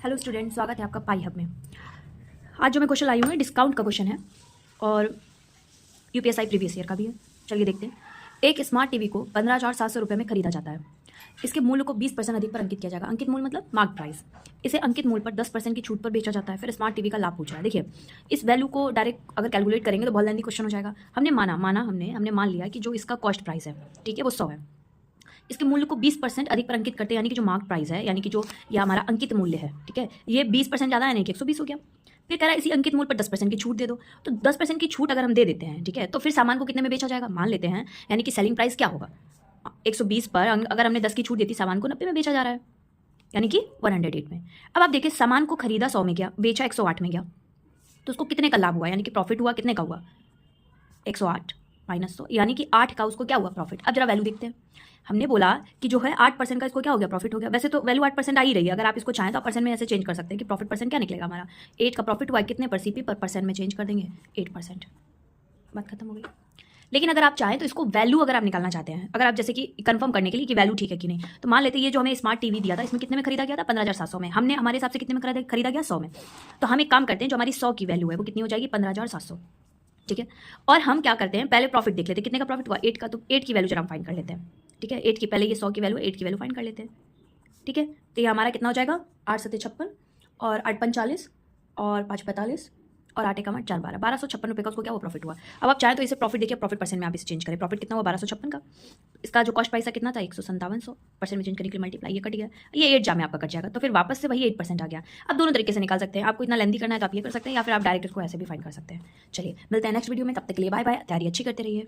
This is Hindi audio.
हेलो स्टूडेंट, स्वागत है आपका पाई हब में। आज जो मैं क्वेश्चन लाई हूँ डिस्काउंट का क्वेश्चन है और यूपीएसआई प्रीवियस ईयर का भी है। चलिए देखते हैं। एक स्मार्ट टीवी को 15,700 रुपये में खरीदा जाता है। इसके मूल्य को 20% अधिक पर अंकित किया जाएगा। अंकित मूल्य मतलब मार्क प्राइस। इसे अंकित मूल्य पर 10% की छूट पर बेचा जाता है। फिर स्मार्ट टीवी का लाभ पूछा है। देखिए, इस वैल्यू को डायरेक्ट अगर कैलकुलेट करेंगे तो बहुत लेंथी क्वेश्चन हो जाएगा। हमने मान लिया कि जो इसका कॉस्ट प्राइस है, ठीक है, वो 100 है। इसके मूल्य को 20% अधिक पर अंकित करते हैं, यानी कि जो मार्क प्राइस है, यानी कि जो ये हमारा अंकित मूल्य है, ठीक है, ये 20% ज़्यादा है, नहीं कि 120 हो गया। फिर कह रहा है इसी अंकित मूल्य पर 10% की छूट दे दो। तो 10% की छूट अगर हम दे देते हैं, ठीक है, तो फिर सामान को कितने में बेचा जाएगा मान लेते हैं, यानी कि सेलिंग प्राइस क्या होगा 120 पर अगर हमने 10 की छूट देती, सामान को 90 में बेचा जा रहा है, यानी कि 108 में। अब आप देखिए, सामान को खरीदा 100 में गया, बेचा 108 में गया, तो उसको कितने का लाभ हुआ, यानी कि प्रॉफिट हुआ कितने का हुआ 108 माइनस 100, यानी कि 8 का उसको क्या हुआ प्रॉफिट। अब जरा वैल्यू देखते हैं। हमने बोला कि जो है 8% का इसको क्या हो गया प्रॉफिट हो गया। वैसे तो वैल्यू 8% आ ही रही है, अगर आप इसको चाहें तो आप परसेंट में ऐसे चेंज कर सकते हैं कि प्रॉफिट परसेंट क्या निकलेगा हमारा 8 का प्रॉफिट हुआ कितने पर सीपी पर, परसेंट में चेंज कर देंगे 8%, बात खत्म हो गई। लेकिन अगर आप चाहें तो इसको वैल्यू अगर आप निकालना चाहते हैं, अगर आप जैसे कि कंफर्म करने के लिए कि वैल्यू ठीक है कि नहीं, तो मान लेते हैं ये जो हमें स्मार्ट टीवी दिया था इसमें कितने में खरीदा गया था 15,700 में। हमने हमारे हिसाब से कितने में खरीदा गया 100 में। तो हम एक काम करते हैं, जो हमारी 100 की वैल्यू है वो कितनी हो जाएगी 15,700, ठीक है। और हम क्या करते हैं, पहले प्रॉफिट देख लेते हैं कितने का प्रॉफिट हुआ 8 का, तो 8 की वैल्यू जरा हम फाइंड कर लेते हैं, ठीक है। 8 की पहले ये 100 की वैल्यू 8 की वैल्यू फाइंड कर लेते हैं, ठीक है। तो ये हमारा कितना हो जाएगा 8 7 56 और 8 5 40 और 5 45 और 8 1 8 4 12, 1256 रुपये का उसको क्या वो प्रॉफिट हुआ। अब आप चाहें तो इसे प्रॉफिट देखिए, प्रॉफिट परसेंट में आप इसे चेंज करें। प्रॉफिट कितना हुआ 1256 का, इसका जो कॉस्ट प्राइस है कितना था 157, परसेंट में चेंज करने के लिए मल्टीप्लाई, ये कट गया, ये 8 जा में आपका कट जाएगा, तो फिर वापस से वही 8% आ गया। अब दोनों तरीके से निकाल सकते हैं, आपको इतना लेंदी करना है तो आप ये कर सकते हैं, या फिर आप डायरेक्ट इसको ऐसे भी फाइंड कर सकते हैं। चलिए मिलते हैं नेक्स्ट वीडियो में, तब तक के लिए बाय बाय। तैयारी अच्छी करते रहिए।